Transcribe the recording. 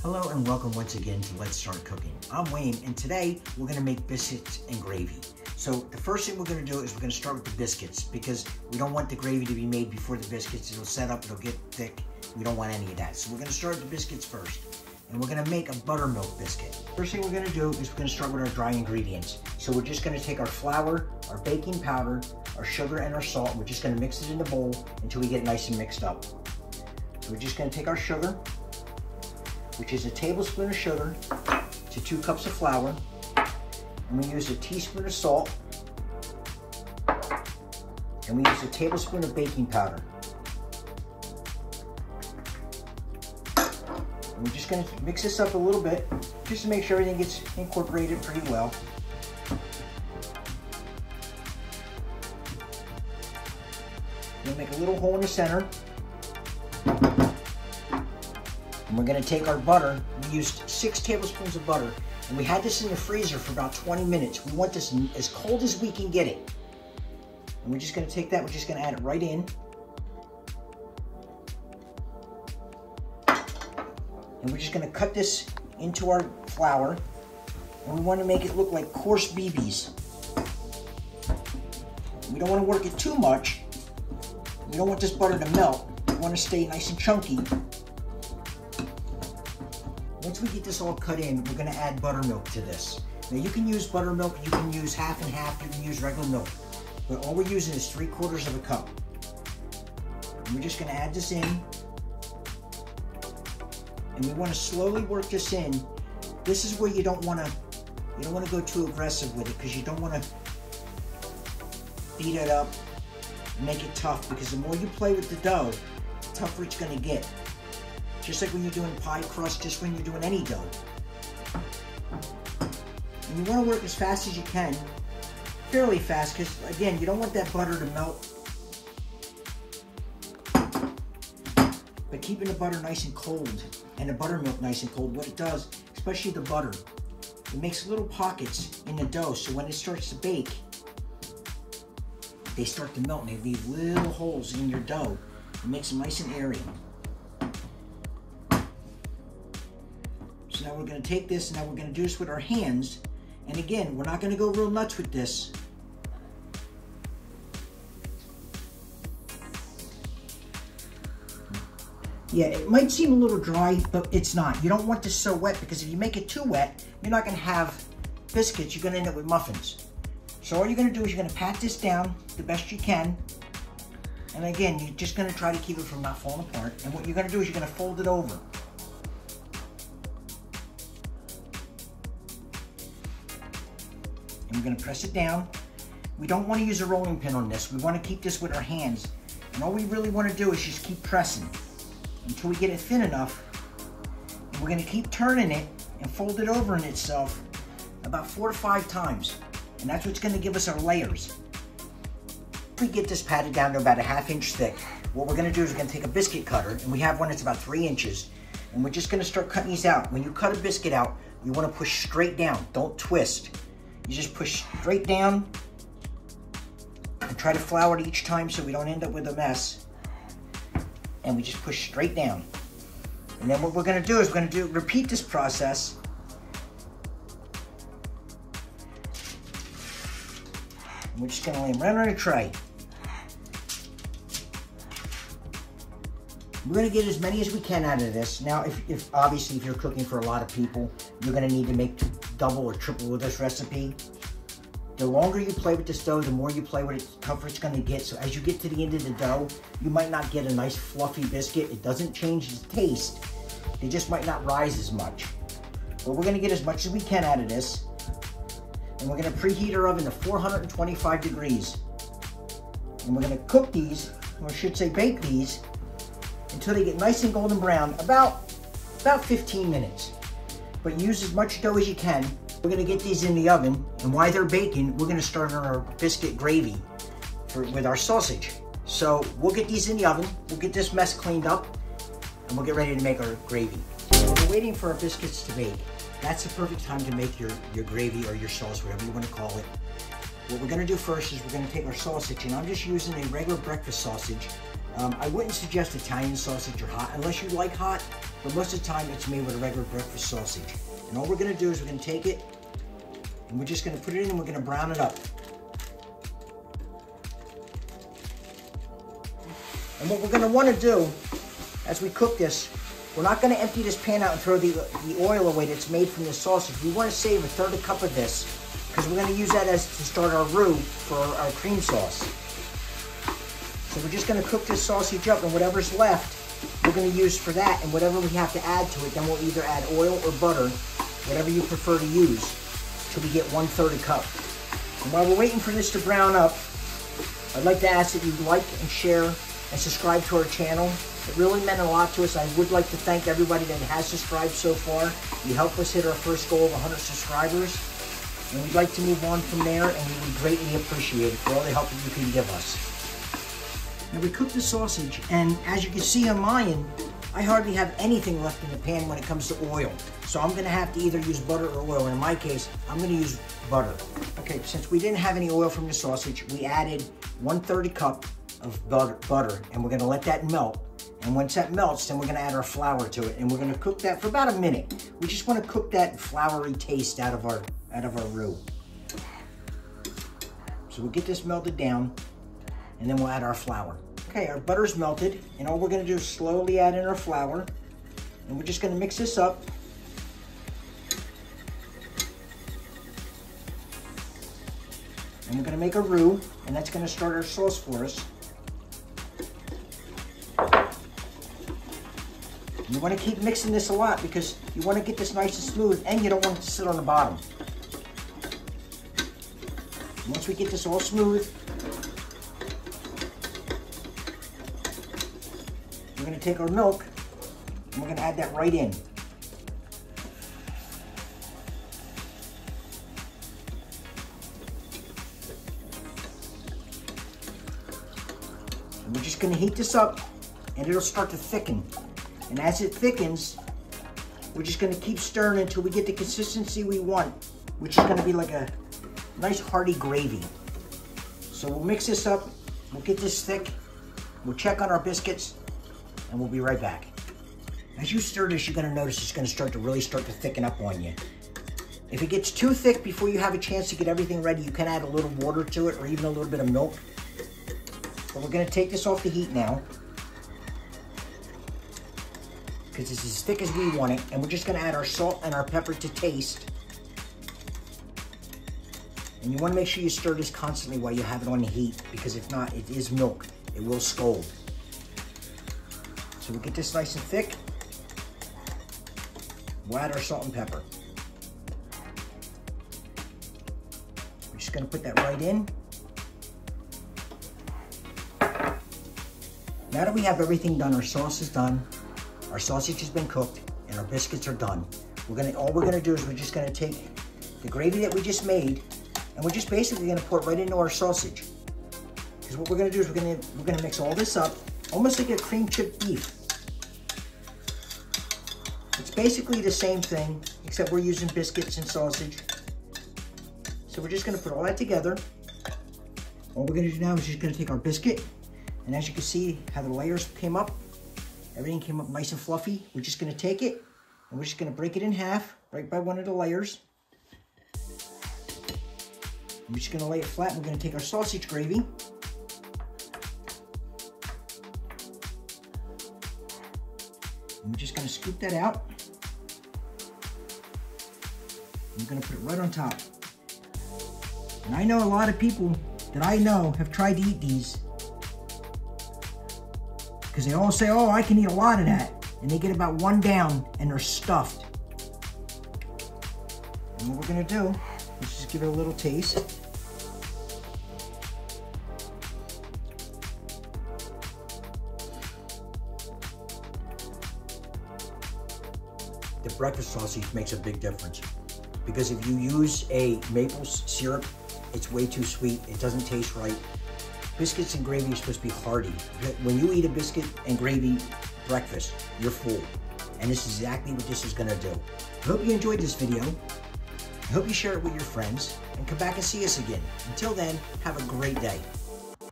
Hello and welcome once again to Let's Start Cooking. I'm Wayne and today we're going to make biscuits and gravy. So the first thing we're going to do is we're going to start with the biscuits because we don't want the gravy to be made before the biscuits. It'll set up, it'll get thick. We don't want any of that. So we're going to start with the biscuits first. And we're going to make a buttermilk biscuit. First thing we're going to do is we're going to start with our dry ingredients. So we're just going to take our flour, our baking powder, our sugar, and our salt. We're just going to mix it in the bowl until we get nice and mixed up. So we're just going to take our sugar, which is a tablespoon of sugar to 2 cups of flour. And we use a teaspoon of salt. And we use a tablespoon of baking powder. And we're just going to mix this up a little bit just to make sure everything gets incorporated pretty well. We'll make a little hole in the center. And we're going to take our butter. We used 6 tablespoons of butter, and we had this in the freezer for about 20 minutes. We want this as cold as we can get it. And we're just going to take that, we're just going to add it right in. And we're just going to cut this into our flour. And we want to make it look like coarse BBs. We don't want to work it too much. We don't want this butter to melt. We want to stay nice and chunky. Once we get this all cut in, we're going to add buttermilk to this. Now you can use buttermilk, you can use half and half, you can use regular milk. But all we're using is 3/4 of a cup. And we're just going to add this in. And we want to slowly work this in. This is where you don't want to go too aggressive with it because you don't want to beat it up and make it tough, because the more you play with the dough, the tougher it's going to get. Just like when you're doing pie crust, just when you're doing any dough. And you want to work as fast as you can, fairly fast, because again, you don't want that butter to melt. But keeping the butter nice and cold and the buttermilk nice and cold, what it does, especially the butter, it makes little pockets in the dough, so when it starts to bake, they start to melt and they leave little holes in your dough. It makes them nice and airy. So now we're going to take this, and now we're going to do this with our hands. And again, we're not going to go real nuts with this. Yeah, it might seem a little dry, but it's not. You don't want this so wet, because if you make it too wet, you're not going to have biscuits. You're going to end up with muffins. So all you're going to do is you're going to pat this down the best you can. And again, you're just going to try to keep it from not falling apart. And what you're going to do is you're going to fold it over. And we're going to press it down. We don't want to use a rolling pin on this. We want to keep this with our hands. And all we really want to do is just keep pressing until we get it thin enough. And we're going to keep turning it and fold it over in itself about 4 to 5 times. And that's what's going to give us our layers. If we get this patted down to about a 1/2 inch thick, what we're going to do is we're going to take a biscuit cutter, and we have one that's about 3 inches. And we're just going to start cutting these out. When you cut a biscuit out, you want to push straight down. Don't twist. You just push straight down and try to flour it each time so we don't end up with a mess. And we just push straight down. And then what we're going to do is we're going to repeat this process. And we're just going to lay them right on a tray. We're going to get as many as we can out of this. Now, if obviously if you're cooking for a lot of people, you're going to need to make double or triple with this recipe. The longer you play with this dough, the more you play with it, the tougher it's going to get. So as you get to the end of the dough, you might not get a nice fluffy biscuit. It doesn't change the taste. They just might not rise as much. But we're going to get as much as we can out of this. And we're going to preheat our oven to 425 degrees. And we're going to cook these, or I should say bake these, until they get nice and golden brown, about 15 minutes. But use as much dough as you can. We're going to get these in the oven, and while they're baking, we're going to start on our biscuit gravy with our sausage. So we'll get these in the oven, we'll get this mess cleaned up, and we'll get ready to make our gravy. While we're waiting for our biscuits to bake, that's the perfect time to make your gravy or your sauce, whatever you want to call it. What we're going to do first is we're going to take our sausage, and I'm just using a regular breakfast sausage. I wouldn't suggest Italian sausage or hot, unless you like hot. but most of the time it's made with a regular breakfast sausage. And all we're gonna do is we're gonna take it and we're just gonna put it in and we're gonna brown it up. And what we're gonna wanna do as we cook this, we're not gonna empty this pan out and throw the oil away that's made from the sausage. We wanna save a third of a cup of this because we're gonna use that as to start our roux for our cream sauce. So we're just gonna cook this sausage up, and whatever's left, we're gonna use for that, and whatever we have to add to it, then we'll either add oil or butter, whatever you prefer to use, till we get 1/3 a cup. And while we're waiting for this to brown up, I'd like to ask that you like and share and subscribe to our channel. It really meant a lot to us. I would like to thank everybody that has subscribed so far. You helped us hit our first goal of 100 subscribers. And we'd like to move on from there, and we would greatly appreciate it for all the help that you can give us. Now we cooked the sausage, and as you can see on my end, I hardly have anything left in the pan when it comes to oil. So I'm gonna have to either use butter or oil. In my case, I'm gonna use butter. Okay, since we didn't have any oil from the sausage, we added 1/3 a cup of butter, and we're gonna let that melt. And once that melts, then we're gonna add our flour to it, and we're gonna cook that for about a minute. We just wanna cook that floury taste out of our roux. So we'll get this melted down, and then we'll add our flour. Okay, our butter's melted, and all we're gonna do is slowly add in our flour, and we're just gonna mix this up. And we're gonna make a roux, and that's gonna start our sauce for us. You want to keep mixing this a lot because you want to get this nice and smooth, and you don't want it to sit on the bottom. Once we get this all smooth, we're going to take our milk and we're going to add that right in. And we're just going to heat this up, and it'll start to thicken. And as it thickens, we're just gonna keep stirring until we get the consistency we want, which is gonna be like a nice hearty gravy. So we'll mix this up, we'll get this thick, we'll check on our biscuits, and we'll be right back. As you stir this, you're gonna notice it's gonna start to thicken up on you. If it gets too thick before you have a chance to get everything ready, you can add a little water to it or even a little bit of milk. But we're gonna take this off the heat now, because it's as thick as we want it, and we're just gonna add our salt and our pepper to taste. And you wanna make sure you stir this constantly while you have it on the heat, because if not, it is milk. It will scald. So we'll get this nice and thick. We'll add our salt and pepper. We're just gonna put that right in. Now that we have everything done, our sauce is done, our sausage has been cooked, and our biscuits are done. All we're gonna do is we're just gonna take the gravy that we just made, and we're just basically gonna pour it right into our sausage. Because what we're gonna do is we're gonna mix all this up, almost like a cream chip beef. It's basically the same thing, except we're using biscuits and sausage. So we're just gonna put all that together. All we're gonna do now is just gonna take our biscuit, and as you can see how the layers came up, everything came up nice and fluffy. We're just gonna take it, and we're just gonna break it in half, right by one of the layers. We're just gonna lay it flat, and we're gonna take our sausage gravy. And we're just gonna scoop that out. And we're gonna put it right on top. And I know a lot of people that I know have tried to eat these, because they all say, oh, I can eat a lot of that. And they get about one down and they're stuffed. And what we're gonna do is just give it a little taste. The breakfast sausage makes a big difference, because if you use a maple syrup, it's way too sweet. It doesn't taste right. Biscuits and gravy are supposed to be hearty. When you eat a biscuit and gravy breakfast, you're full. And this is exactly what this is gonna do. I hope you enjoyed this video. I hope you share it with your friends, and come back and see us again. Until then, have a great day.